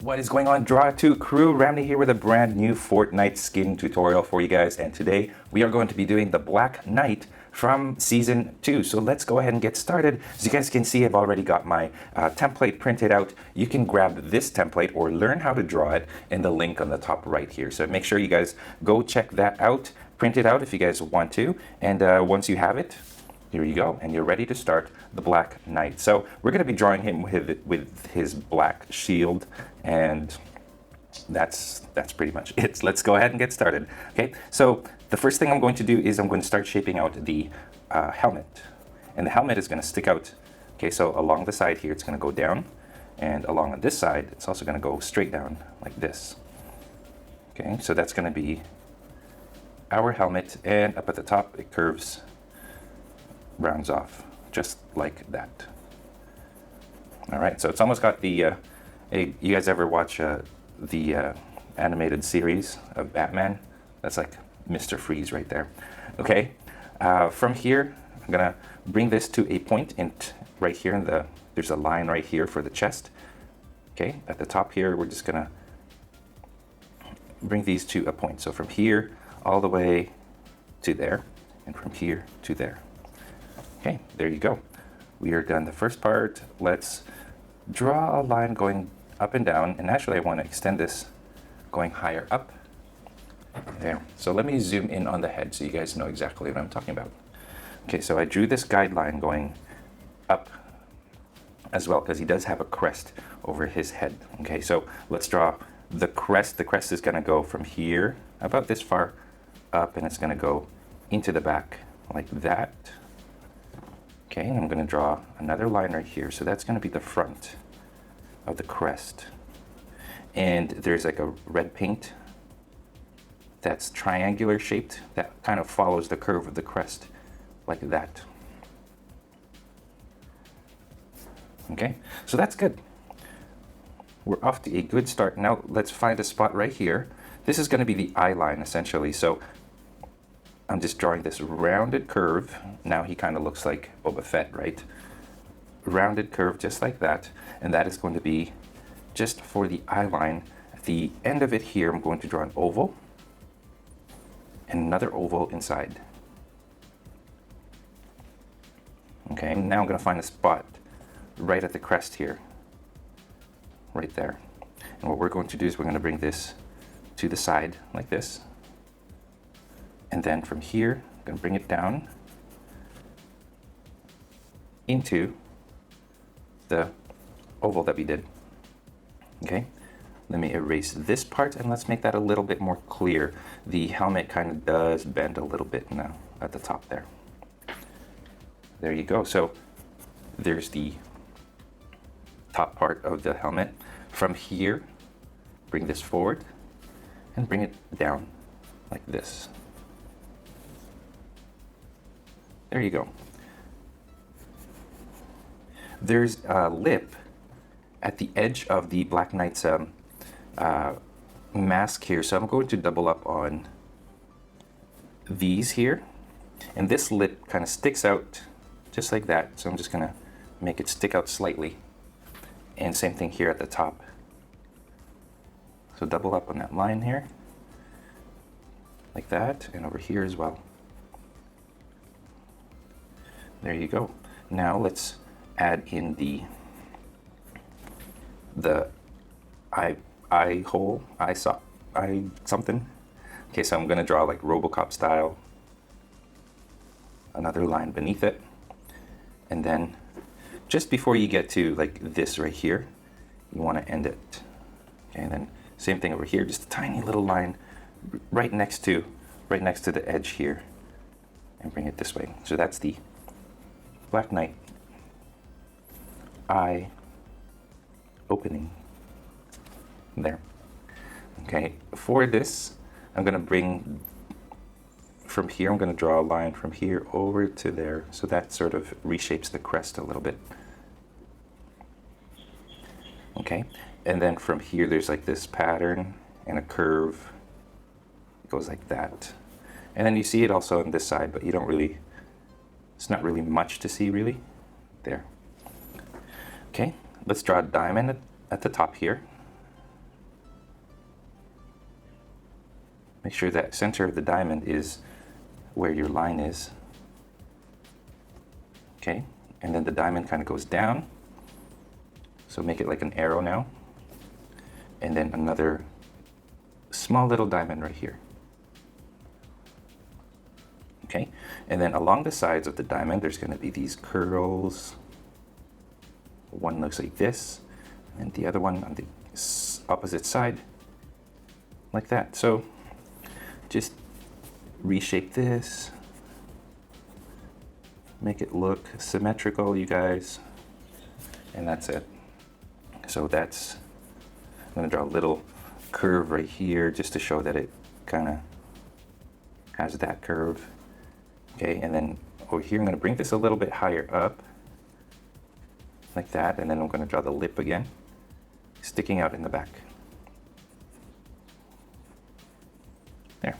What is going on, Draw 2 crew? Ramny here with a brand new Fortnite skin tutorial for you guys, and today we are going to be doing the Black Knight from Season 2. So let's go ahead and get started. As you guys can see, I've already got my template printed out. You can grab this template or learn how to draw it in the link on the top right here. So make sure you guys go check that out, print it out if you guys want to, and once you have it, here you go, and you're ready to start the Black Knight. So we're going to be drawing him with his black shield, and that's pretty much it. Let's go ahead and get started. Okay, so the first thing I'm going to do is I'm going to start shaping out the helmet, and the helmet is going to stick out. Okay, so along the side here, it's going to go down, and along on this side, it's also going to go straight down like this. Okay, so that's going to be our helmet, and up at the top, it curves, rounds off just like that. All right, so it's almost got the you guys ever watch the animated series of Batman? That's like Mr. Freeze right there. Okay, from here I'm gonna bring this to a point in right here in there's a line right here for the chest. Okay, at the top here we're just gonna bring these to a point, so from here all the way to there, and from here to there. Okay, there you go. We are done the first part. Let's draw a line going up and down, and actually I want to extend this going higher up. There. So let me zoom in on the head so you guys know exactly what I'm talking about. Okay, so I drew this guideline going up as well because he does have a crest over his head. Okay, so let's draw the crest. The crest is going to go from here about this far up, and it's going to go into the back like that. Okay, and I'm going to draw another line right here. So that's going to be the front of the crest. And there's like a red paint that's triangular shaped that kind of follows the curve of the crest like that. Okay, so that's good. We're off to a good start. Now let's find a spot right here. This is going to be the eye line essentially. So I'm just drawing this rounded curve. Now he kind of looks like Boba Fett, right? Rounded curve just like that. And that is going to be just for the eye line. At the end of it here, I'm going to draw an oval and another oval inside. Okay, now I'm going to find a spot right at the crest here. Right there. And what we're going to do is we're going to bring this to the side like this. And then from here, I'm going to bring it down into the oval that we did. Okay, let me erase this part and let's make that a little bit more clear. The helmet kind of does bend a little bit now at the top there. There you go. So there's the top part of the helmet. From here, bring this forward and bring it down like this. There you go. There's a lip at the edge of the Black Knight's mask here, so I'm going to double up on these here, and this lip kind of sticks out just like that, so I'm just going to make it stick out slightly, and same thing here at the top. So double up on that line here like that, and over here as well. There you go. Now let's add in the eye hole, eye something. Okay, so I'm gonna draw like RoboCop style, another line beneath it, and then just before you get to like this right here, you want to end it. Okay, and then same thing over here, just a tiny little line right next to the edge here, and bring it this way. So that's the Black Knight eye opening there. Okay, for this I'm going to bring from here, I'm going to draw a line from here over to there, so that sort of reshapes the crest a little bit. Okay, and then from here there's like this pattern and a curve. It goes like that, and then you see it also on this side, but you don't really, it's not really much to see really. There. Okay, let's draw a diamond at the top here. make sure that center of the diamond is where your line is. Okay, and then the diamond kind of goes down. So make it like an arrow now. And then another small little diamond right here. Okay, and then along the sides of the diamond, there's going to be these curls. One looks like this, and the other one on the opposite side, like that. So just reshape this, make it look symmetrical, you guys, and that's it. So that's, I'm going to draw a little curve right here just to show that it kind of has that curve. Okay, and then over here I'm going to bring this a little bit higher up, like that, and then I'm going to draw the lip again, sticking out in the back. There.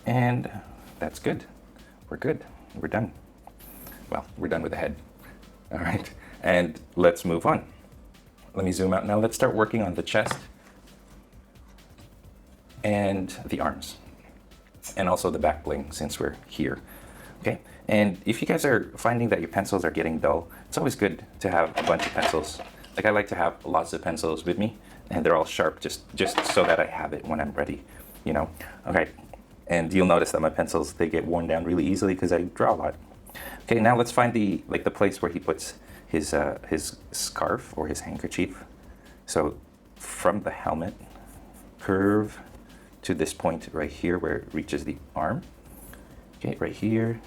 And that's good. We're good. We're done. Well, we're done with the head. All right, and let's move on. Let me zoom out now. Let's start working on the chest and the arms, and also the back bling since we're here. Okay, and if you guys are finding that your pencils are getting dull, it's always good to have a bunch of pencils. Like I like to have lots of pencils with me, and they're all sharp just so that I have it when I'm ready, you know. Okay, and you'll notice that my pencils, they get worn down really easily because I draw a lot. Okay, now let's find the place where he puts his scarf or his handkerchief. So from the helmet, curve to this point right here where it reaches the arm. Okay, right here,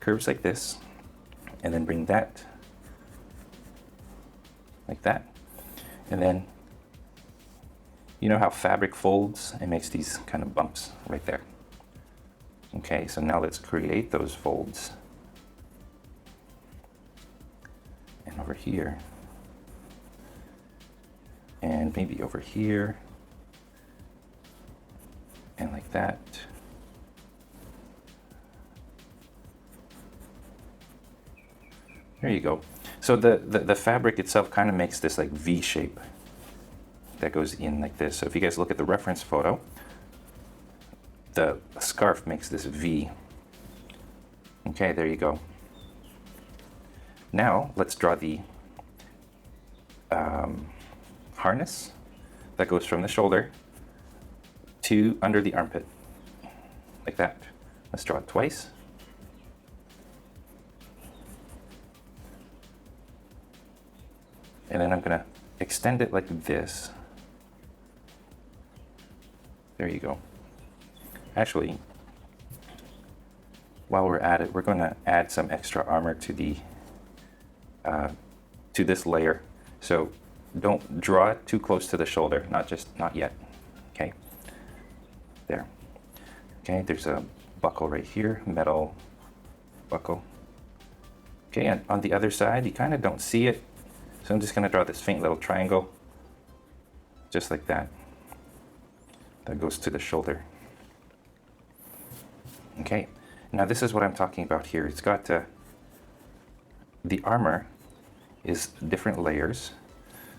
curves like this, and then bring that like that. And then, you know how fabric folds? It makes these kind of bumps right there. Okay, so now let's create those folds. And over here. And maybe over here. And like that. There you go. So the fabric itself kind of makes this like V shape that goes in like this. So if you guys look at the reference photo, the scarf makes this V. Okay, there you go. Now let's draw the harness that goes from the shoulder to under the armpit, like that. Let's draw it twice. And then I'm gonna extend it like this. There you go. Actually, while we're at it, we're gonna add some extra armor to the to this layer. So don't draw it too close to the shoulder, not yet. Okay. There. Okay, there's a buckle right here, metal buckle. Okay, and on the other side, you kind of don't see it. So I'm just gonna draw this faint little triangle, just like that. That goes to the shoulder. Okay, now this is what I'm talking about here. It's got the armor is different layers.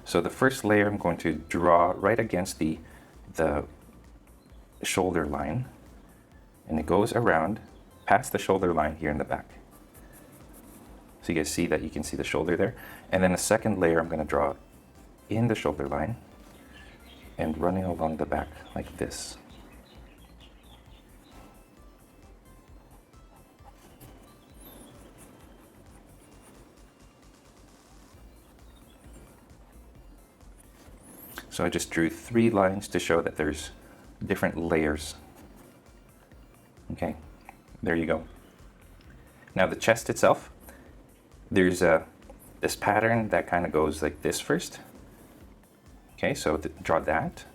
So the first layer I'm going to draw right against the shoulder line, and it goes around past the shoulder line here in the back. So you guys see that, you can see the shoulder there. And then a second layer I'm going to draw in the shoulder line and running along the back like this. So I just drew 3 lines to show that there's different layers. Okay, there you go. Now the chest itself, there's this pattern that kind of goes like this first. Okay, so draw that.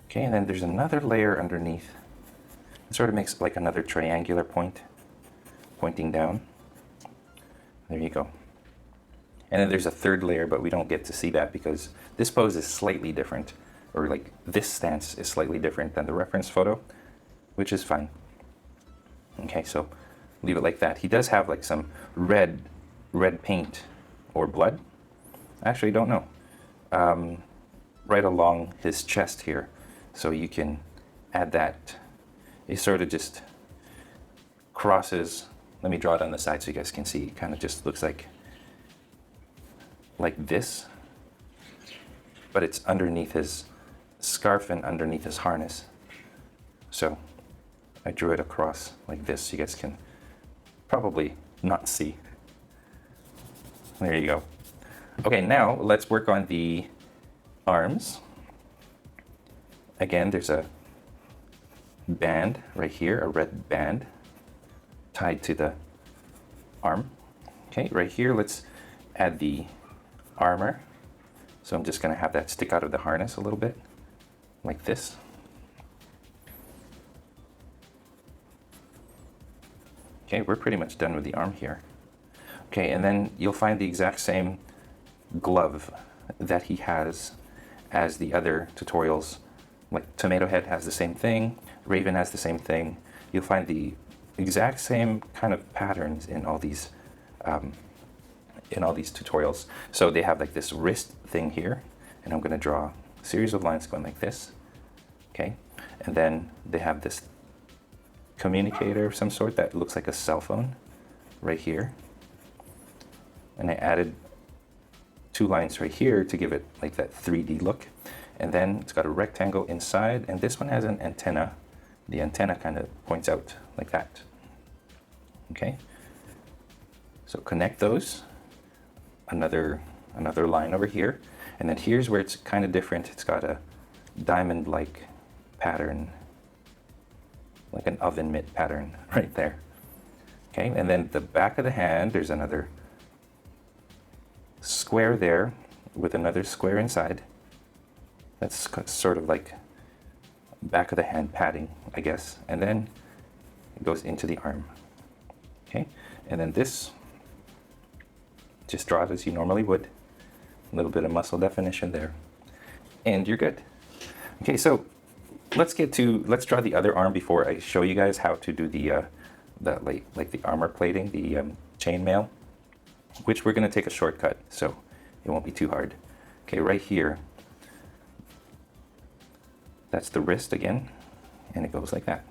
Okay, and then there's another layer underneath. It sort of makes like another triangular point, pointing down. There you go. And then there's a third layer, but we don't get to see that because this pose is slightly different, or like this stance is slightly different than the reference photo, which is fine. Okay, so leave it like that. He does have like some red paint or blood Actually, don't know. Right along his chest here. So you can add that. It sort of just crosses. Let me draw it on the side so you guys can see. It kind of just looks like this, but it's underneath his scarf and underneath his harness. So I drew it across like this so you guys can probably not see. There you go. Okay, now let's work on the arms. Again, there's a band right here, a red band tied to the arm. Okay, right here, let's add the armor. So I'm just going to have that stick out of the harness a little bit, like this. Okay, we're pretty much done with the arm here. Okay, and then you'll find the exact same glove that he has as the other tutorials. Like Tomato Head has the same thing, Raven has the same thing. You'll find the exact same kind of patterns in all these tutorials. So they have like this wrist thing here, and I'm going to draw a series of lines going like this. Okay, and then they have this communicator of some sort that looks like a cell phone right here. And I added 2 lines right here to give it like that 3D look. And then it's got a rectangle inside, and this one has an antenna. The antenna kind of points out like that. Okay, so connect those. Another line over here, and then here's where it's kind of different. It's got a diamond-like pattern, like an oven mitt pattern right there. Okay, and then the back of the hand, there's another square there with another square inside. That's sort of like back of the hand padding, I guess. And then it goes into the arm. Okay, and then this, just draw it as you normally would. A little bit of muscle definition there, and you're good. Okay, so let's draw the other arm before I show you guys how to do the armor plating, the chainmail, which we're going to take a shortcut, so it won't be too hard. Okay, right here, that's the wrist again, and it goes like that.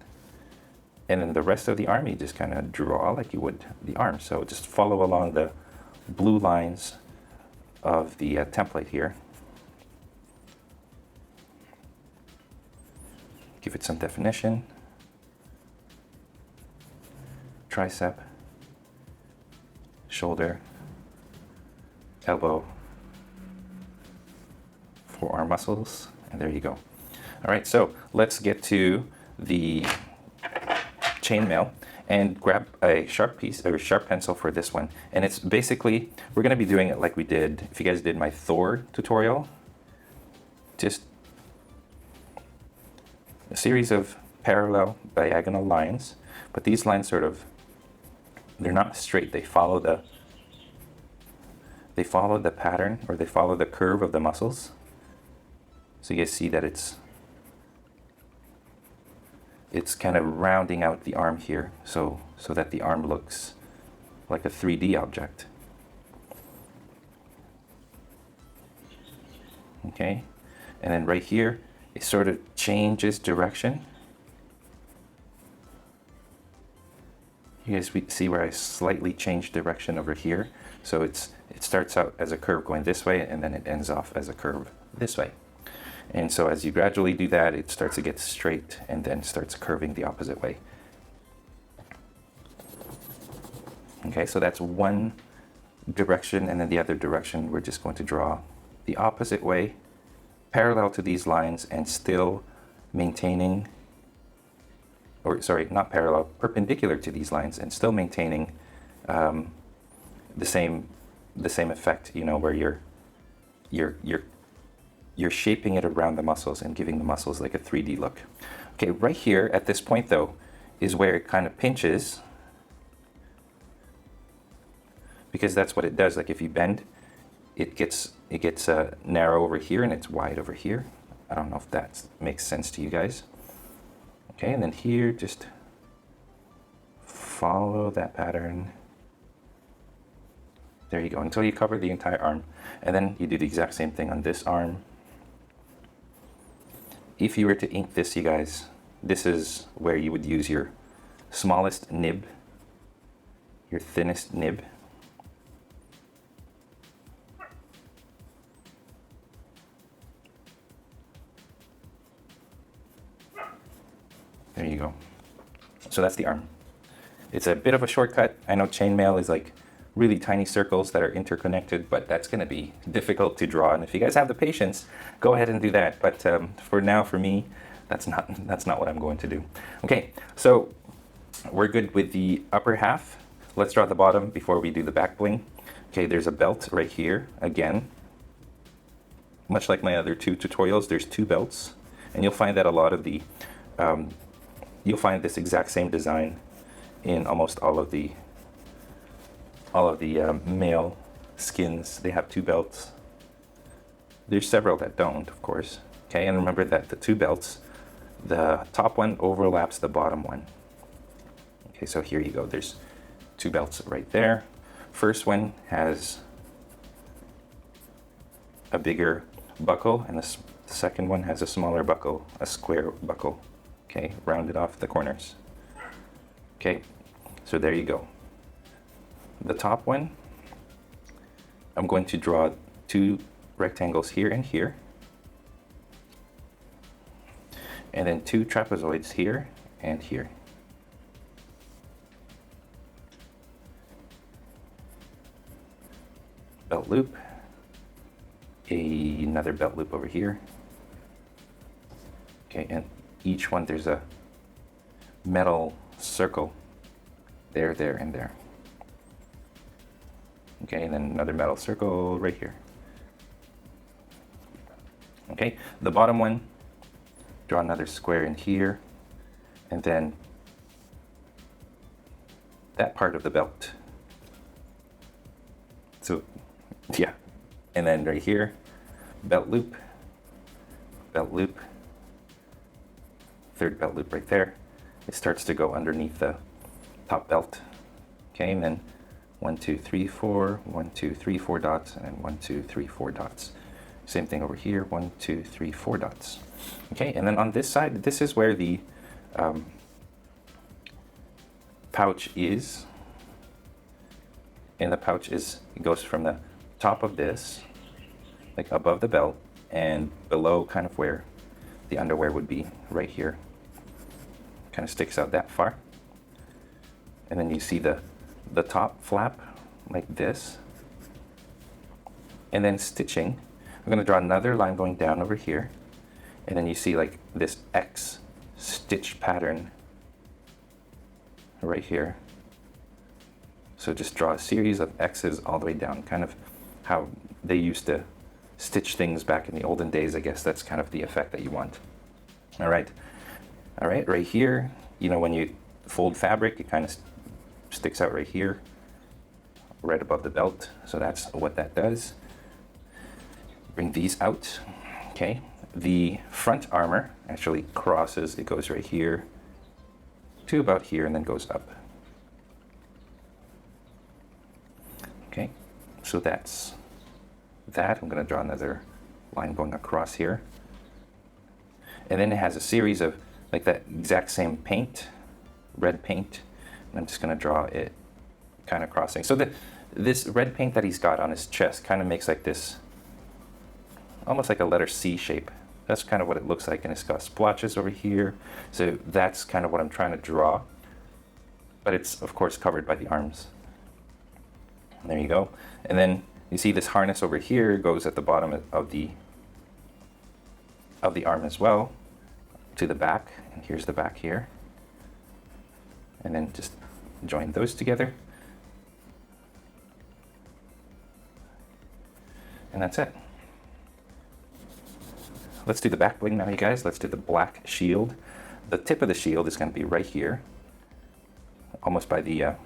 And then the rest of the arm, you just kind of draw like you would the arm. So just follow along the blue lines of the template here. Give it some definition. Tricep, shoulder, elbow, forearm muscles, and there you go. All right, so let's get to the chainmail and grab a sharp piece or sharp pencil for this one. And it's basically, we're going to be doing it like we did, if you guys did my Thor tutorial, just a series of parallel diagonal lines, but these lines sort of, they're not straight, they follow the pattern, or they follow the curve of the muscles. So you guys see that it's kind of rounding out the arm here, so that the arm looks like a 3D object. Okay, and then right here, it sort of changes direction. You guys see where I slightly changed direction over here? So it starts out as a curve going this way, and then it ends off as a curve this way. And so as you gradually do that, it starts to get straight and then starts curving the opposite way. Okay, so that's one direction, and then the other direction, we're just going to draw the opposite way, parallel to these lines, and still maintaining, or sorry, not parallel, perpendicular to these lines, and still maintaining the same effect, you know, where you're shaping it around the muscles and giving the muscles like a 3D look. Okay, right here at this point though, is where it kind of pinches, because that's what it does. Like if you bend, it gets narrow over here and it's wide over here. I don't know if that makes sense to you guys. Okay, and then here, just follow that pattern. There you go, until you cover the entire arm. And then you do the exact same thing on this arm. If you were to ink this, you guys, this is where you would use your smallest nib, your thinnest nib. There you go. So that's the arm. It's a bit of a shortcut. I know chainmail is like really tiny circles that are interconnected, but that's going to be difficult to draw. And if you guys have the patience, go ahead and do that. But for now, for me, that's not what I'm going to do. Okay, so we're good with the upper half. Let's draw the bottom before we do the back bling. Okay, there's a belt right here. Again, much like my other two tutorials, there's two belts. And you'll find that a lot of the, you'll find this exact same design in almost all of the male skins. They have two belts. There's several that don't, of course. Okay, and remember that the two belts, the top one overlaps the bottom one. Okay, so here you go. There's two belts right there. First one has a bigger buckle, and the second one has a smaller buckle, a square buckle. Okay, rounded off the corners. Okay, so there you go. The top one, I'm going to draw two rectangles here and here, and then two trapezoids here and here. Belt loop, another belt loop over here. Okay, and each one there's a metal circle there, there, and there. Okay, and then another metal circle right here. Okay, the bottom one, draw another square in here, and then that part of the belt. So, yeah, and then right here, belt loop, third belt loop right there. It starts to go underneath the top belt. Okay, and then 1, 2, 3, 4, 1, 2, 3, 4 dots, and 1, 2, 3, 4 dots. Same thing over here, 1, 2, 3, 4 dots. Okay, and then on this side, this is where the pouch is. And the pouch is, it goes from the top of this, like above the belt, and below kind of where the underwear would be, right here. Kind of sticks out that far. And then you see the top flap like this. And then stitching, I'm going to draw another line going down over here. And then you see like this X stitch pattern right here. So just draw a series of X's all the way down, kind of how they used to stitch things back in the olden days. I guess that's kind of the effect that you want. All right, right here, you know, when you fold fabric, it kind of sticks out right here, right above the belt. So that's what that does. Bring these out. Okay, the front armor actually crosses, it goes right here to about here and then goes up. Okay, so that's that. I'm going to draw another line going across here. And then it has a series of like that exact same paint, red paint. And I'm just going to draw it kind of crossing. So this red paint that he's got on his chest kind of makes like this, almost like a letter C shape. That's kind of what it looks like. And it's got splotches over here. So that's kind of what I'm trying to draw. But it's, of course, covered by the arms. And there you go. And then you see this harness over here goes at the bottom of the arm as well, to the back. And here's the back here. And then just join those together. And that's it. Let's do the back bling now, you guys. Let's do the black shield. The tip of the shield is going to be right here, almost by the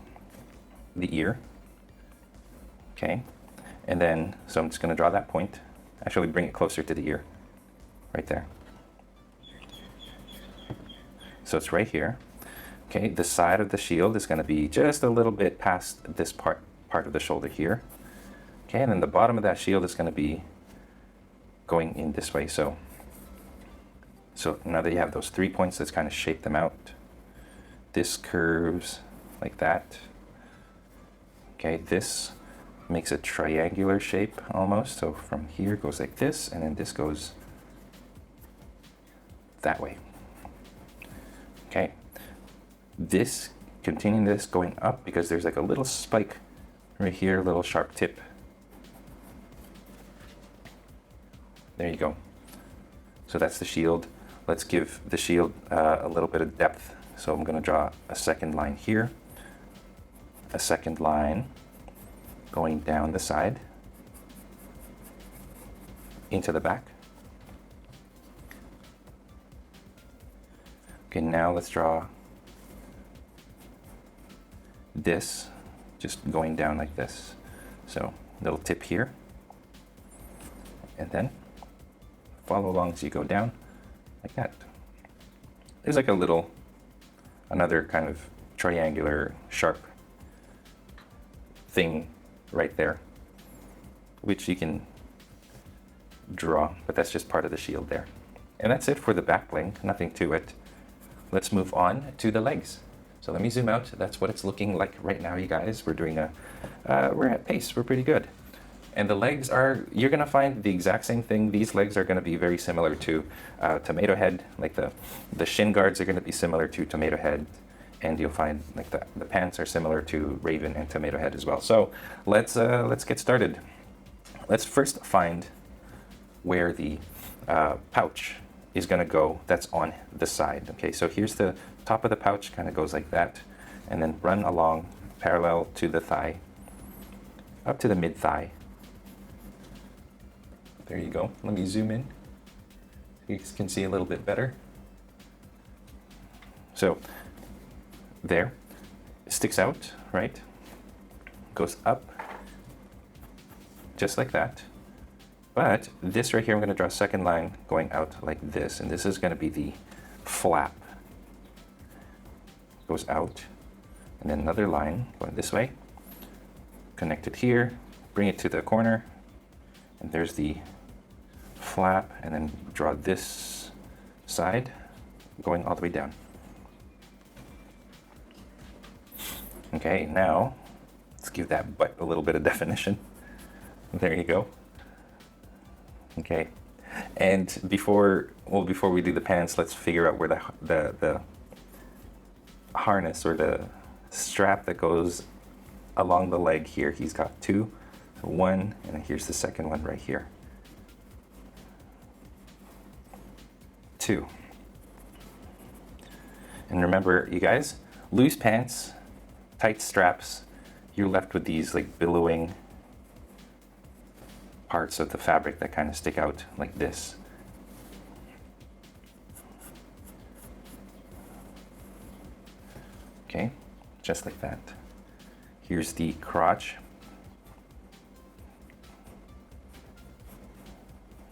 ear. Okay, and then, so I'm just going to draw that point. Actually, bring it closer to the ear, right there. So it's right here. Okay, the side of the shield is going to be just a little bit past this part of the shoulder here. Okay, and then the bottom of that shield is going to be going in this way. So now that you have those 3 points, let's kind of shape them out. This curves like that. Okay, this makes a triangular shape almost. So from here goes like this, and then this goes that way. Okay, this, continuing this going up because there's like a little spike right here, a little sharp tip. There you go. So that's the shield. Let's give the shield a little bit of depth. So I'm going to draw a second line here, a second line going down the side into the back. Okay, now let's draw this just going down like this. So little tip here, and then follow along as you go down like that. There's like a little, another kind of triangular sharp thing right there, which you can draw, but that's just part of the shield there. And that's it for the back bling, nothing to it. Let's move on to the legs. So let me zoom out. That's what it's looking like right now, you guys. We're doing we're at pace, we're pretty good. And the legs are, you're gonna find the exact same thing. These legs are gonna be very similar to Tomato Head. Like the shin guards are gonna be similar to Tomato Head. And you'll find like the pants are similar to Raven and Tomato Head as well. So let's get started. Let's first find where the pouch is gonna go that's on the side. Okay, so here's the top of the pouch, kind of goes like that, and then run along parallel to the thigh, up to the mid thigh. There you go. Let me zoom in. You can see a little bit better. So there, it sticks out, right? Goes up, just like that. But this right here, I'm going to draw a second line going out like this, and this is going to be the flap. Goes out, and then another line going this way. Connect it here, bring it to the corner, and there's the flap, and then draw this side going all the way down. Okay, now let's give that butt a little bit of definition. There you go. Okay, and before we do the pants, let's figure out where the harness or the strap that goes along the leg here. He's got two, so one, and then here's the second one right here. Two. And remember, you guys, loose pants, tight straps, you're left with these like billowing parts of the fabric that kind of stick out like this. Okay, just like that. Here's the crotch.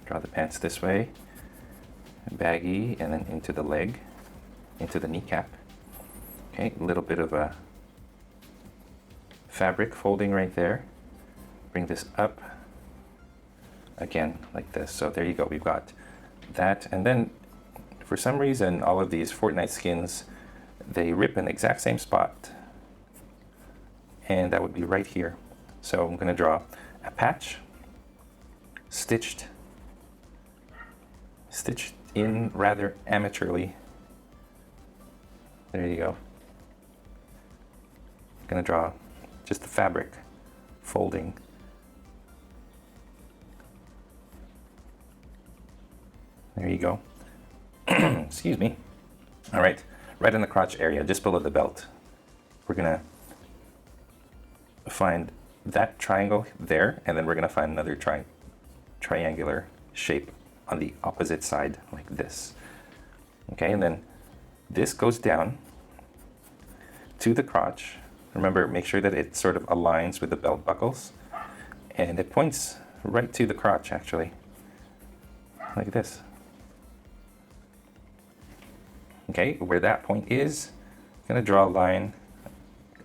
Draw the pants this way, baggy, and then into the leg, into the kneecap. Okay, a little bit of a fabric folding right there. Bring this up again like this. So there you go, we've got that. And then for some reason all of these Fortnite skins, they rip in the exact same spot, and that would be right here. So I'm going to draw a patch stitched in rather amateurly. There you go. I'm going to draw just the fabric folding. There you go. Excuse me. All right, right in the crotch area, just below the belt. We're gonna find that triangle there, and then we're gonna find another triangular shape on the opposite side, like this. Okay, and then this goes down to the crotch. Remember, make sure that it sort of aligns with the belt buckles, and it points right to the crotch, actually, like this. Okay, where that point is, I'm gonna draw a line,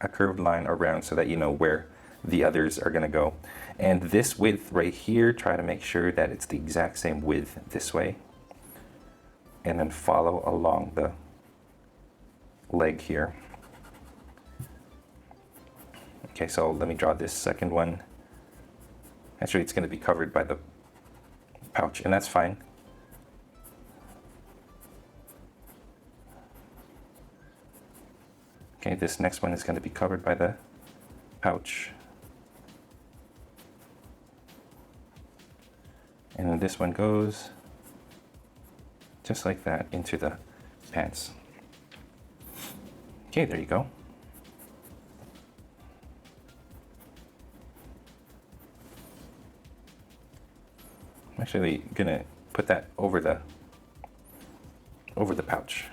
a curved line around so that you know where the others are going to go. And this width right here, try to make sure that it's the exact same width this way. And then follow along the leg here. Okay, so let me draw this second one. Actually, it's going to be covered by the pouch, and that's fine. Okay, this next one is going to be covered by the pouch. And then this one goes just like that into the pants. Okay, there you go. I'm actually gonna put that over the pouch,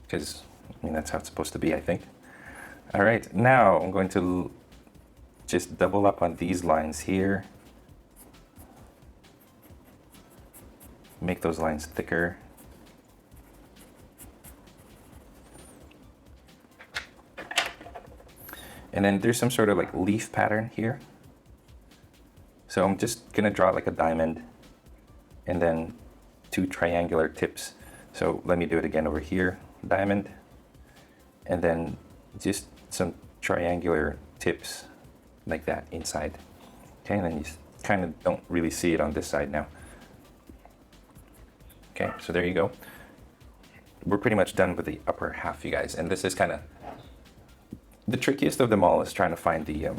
because I mean that's how it's supposed to be, I think. All right, now I'm going to just double up on these lines here. Make those lines thicker. And then there's some sort of like leaf pattern here. So I'm just gonna draw like a diamond and then two triangular tips. So let me do it again over here, diamond, and then just some triangular tips like that inside. Okay, and then you kind of don't really see it on this side now. Okay, so there you go. We're pretty much done with the upper half, you guys, and this is kind of the trickiest of them all, is trying to find the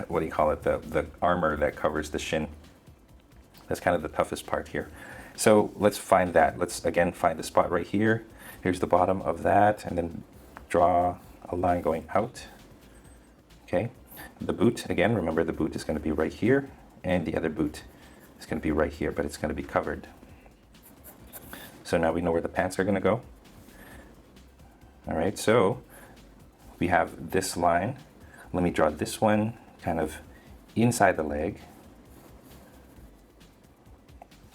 what do you call it, the armor that covers the shin. That's kind of the toughest part here. So let's find that. Let's again find the spot right here. Here's the bottom of that, and then draw a line going out. Okay, the boot, again, remember the boot is going to be right here, and the other boot is going to be right here, but it's going to be covered. So now we know where the pants are going to go. All right, so we have this line. Let me draw this one kind of inside the leg.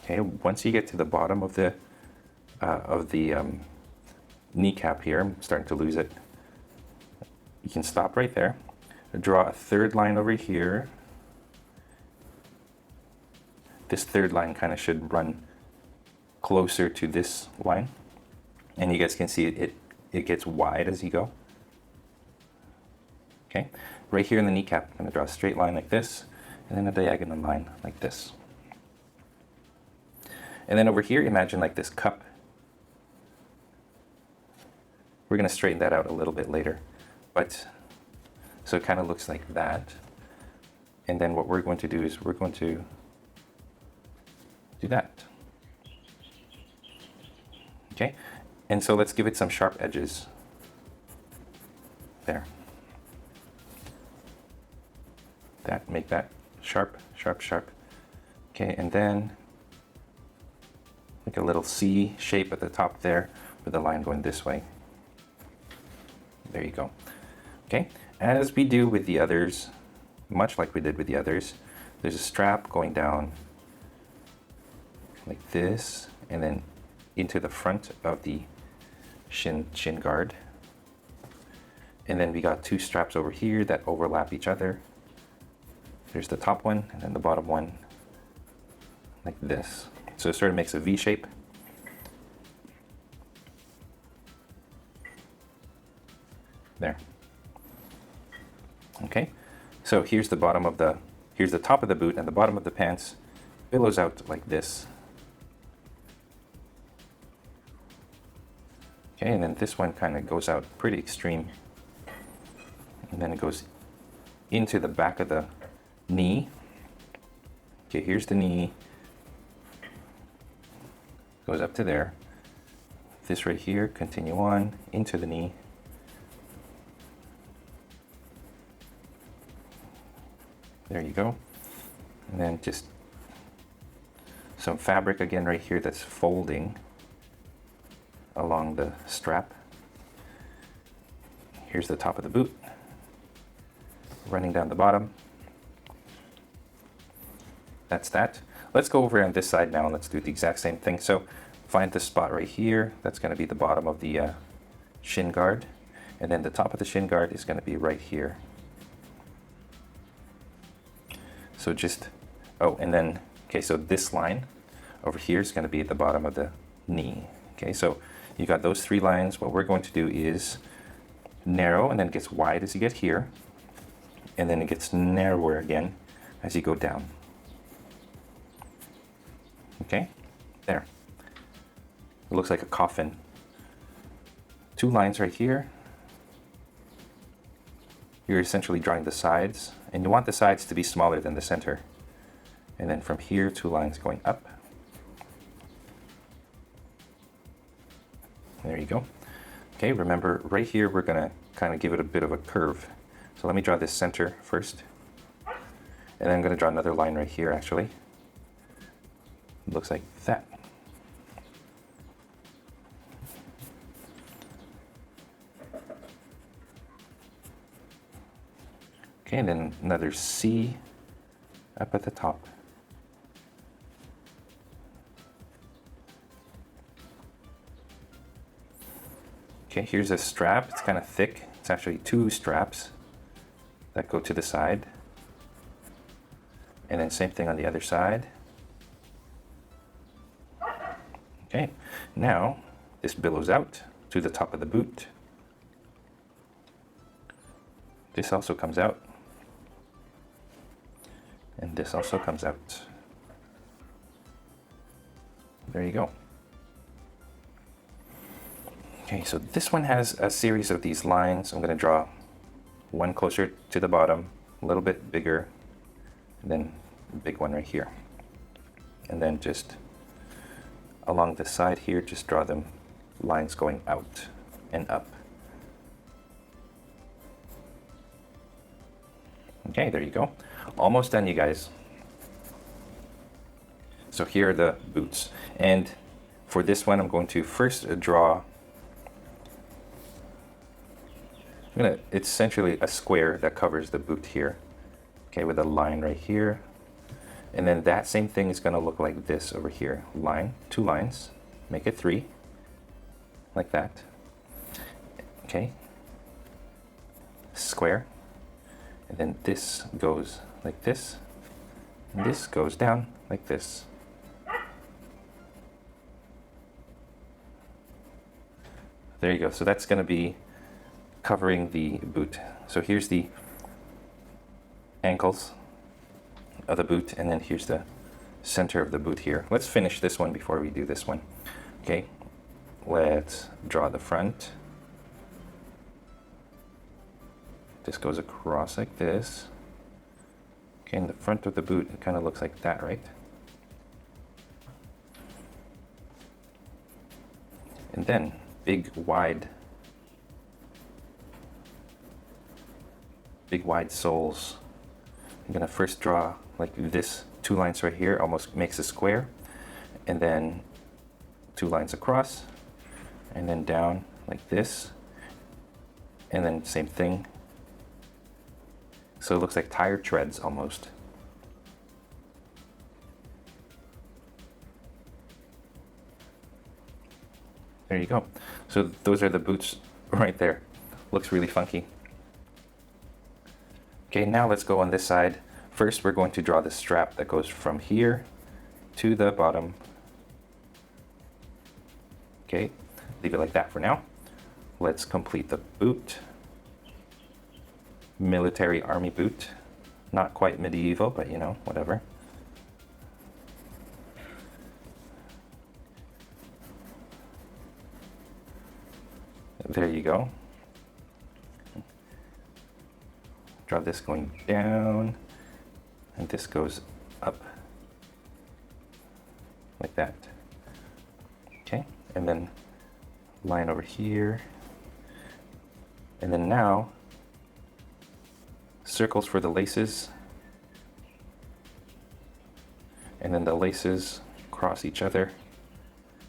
Okay, once you get to the bottom of the kneecap here, I'm starting to lose it. You can stop right there. Draw a third line over here. This third line kind of should run closer to this line, and you guys can see it gets wide as you go. Okay, right here in the kneecap, I'm going to draw a straight line like this, and then a diagonal line like this. And then over here, imagine like this cup. We're going to straighten that out a little bit later, but so it kind of looks like that. And then what we're going to do is we're going to do that. Okay, and so let's give it some sharp edges. There. Make that sharp, sharp, sharp. Okay, and then make a little C shape at the top there with the line going this way. There you go. Okay, as we do with the others, much like we did with the others, there's a strap going down like this, and then into the front of the shin guard. And then we got two straps over here that overlap each other. There's the top one and then the bottom one like this. So it sort of makes a V shape. There. Okay, so here's the bottom of here's the top of the boot, and the bottom of the pants billows out like this. Okay, and then this one kind of goes out pretty extreme. And then it goes into the back of the knee. Okay, here's the knee. Goes up to there. This right here, continue on into the knee. There you go. And then just some fabric again right here that's folding along the strap. Here's the top of the boot, running down the bottom. That's that. Let's go over on this side now and let's do the exact same thing. So find this spot right here. That's going to be the bottom of the shin guard. And then the top of the shin guard is going to be right here. So just, oh, and then, okay, so this line over here is going to be at the bottom of the knee. Okay, so you got those 3 lines. What we're going to do is narrow, and then it gets wide as you get here, and then it gets narrower again as you go down. Okay, there. It looks like a coffin. 2 lines right here. You're essentially drawing the sides, and you want the sides to be smaller than the center. And then from here, 2 lines going up. There you go. Okay, remember right here we're gonna kind of give it a bit of a curve. So let me draw this center first. And then I'm gonna draw another line right here actually. It looks like that. Okay, and then another C up at the top. Okay, here's a strap. It's kind of thick. It's actually 2 straps that go to the side. And then same thing on the other side. Okay, now this billows out to the top of the boot. This also comes out. And this also comes out. There you go. Okay, so this one has a series of these lines. I'm going to draw one closer to the bottom, a little bit bigger, and then a big one right here. And then just along the side here, just draw them lines going out and up. Okay, there you go. Almost done, you guys. So here are the boots. And for this one, I'm going to first draw, it's essentially a square that covers the boot here. Okay, with a line right here. And then that same thing is going to look like this over here. Line, 2 lines, make it 3, like that. Okay, square. And then this goes like this, and this goes down like this. There you go. So that's going to be covering the boot. So here's the ankles of the boot, and then here's the center of the boot here. Let's finish this one before we do this one. Okay, let's draw the front. This goes across like this. Okay, and the front of the boot, it kind of looks like that, right? And then big wide soles. I'm gonna first draw like this, 2 lines right here, almost makes a square, and then 2 lines across, and then down like this, and then same thing. So it looks like tire treads almost. There you go. So those are the boots right there. Looks really funky. Okay, now let's go on this side. First, we're going to draw the strap that goes from here to the bottom. Okay, leave it like that for now. Let's complete the boot. Military army boot. Not quite medieval, but you know, whatever. There you go. Draw this going down, and this goes up like that. Okay, and then line over here, and then now circles for the laces, and then the laces cross each other.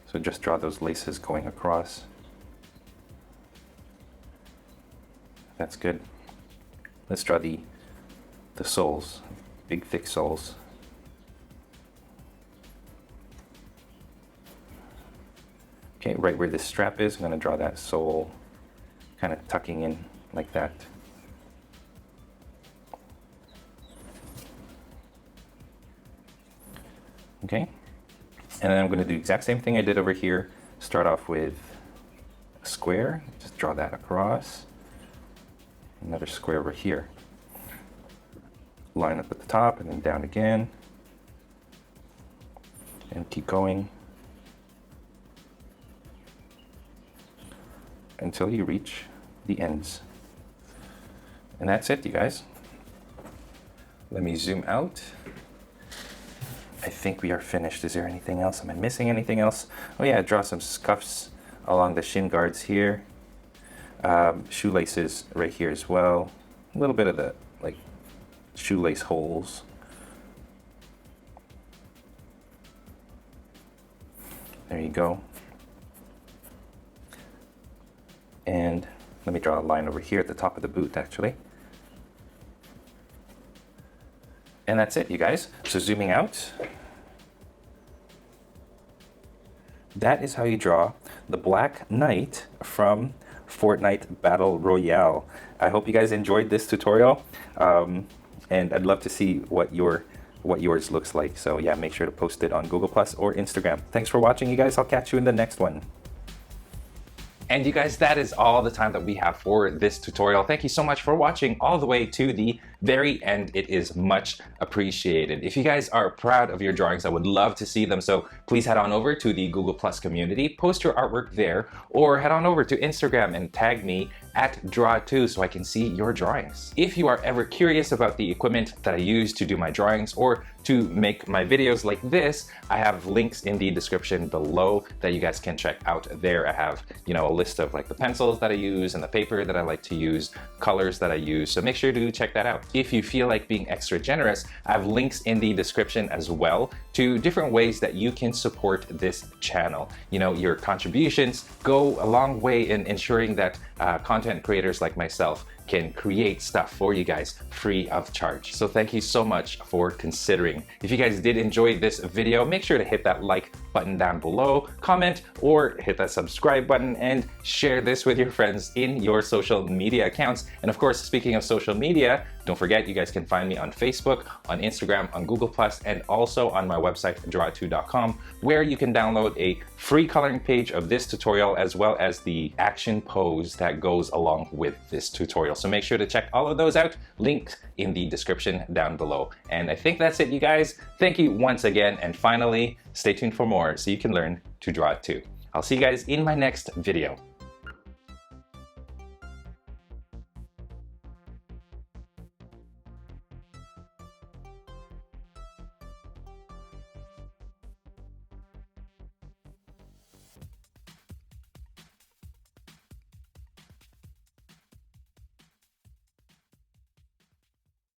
So just draw those laces going across. That's good. Let's draw the soles, big thick soles. Okay, right where this strap is, I'm going to draw that sole kind of tucking in like that. Okay, and then I'm going to do the exact same thing I did over here. Start off with a square, just draw that across. Another square over here. Line up at the top and then down again. And keep going until you reach the ends. And that's it, you guys. Let me zoom out. I think we are finished. Is there anything else? Am I missing anything else? Oh yeah, draw some scuffs along the shin guards here. Shoelaces right here as well. A little bit of the like shoelace holes. There you go. And let me draw a line over here at the top of the boot actually. And that's it, you guys. So zooming out, that is how you draw the Black Knight from Fortnite Battle Royale. I hope you guys enjoyed this tutorial, and I'd love to see what yours looks like. So yeah, make sure to post it on Google Plus or Instagram. Thanks for watching, you guys. I'll catch you in the next one. And you guys, that is all the time that we have for this tutorial. Thank you so much for watching all the way to the very end. It is much appreciated. If you guys are proud of your drawings, I would love to see them. So please head on over to the Google Plus community, post your artwork there, or head on over to Instagram and tag me at Draw2 so I can see your drawings. If you are ever curious about the equipment that I use to do my drawings or to make my videos like this, I have links in the description below that you guys can check out there. I have, you know, a list of like the pencils that I use and the paper that I like to use, colors that I use. So make sure to check that out. If you feel like being extra generous, I have links in the description as well to different ways that you can support this channel. You know, your contributions go a long way in ensuring that content creators like myself can create stuff for you guys free of charge. So thank you so much for considering. If you guys did enjoy this video, make sure to hit that like button down below, comment, or hit that subscribe button and share this with your friends in your social media accounts. And of course, speaking of social media, don't forget you guys can find me on Facebook, on Instagram, on Google+, and also on my website, draw2.com, where you can download a free coloring page of this tutorial as well as the action pose that goes along with this tutorial. So make sure to check all of those out, linked in the description down below. And I think that's it, you guys. Thank you once again. And finally, stay tuned for more so you can learn to draw too. I'll see you guys in my next video.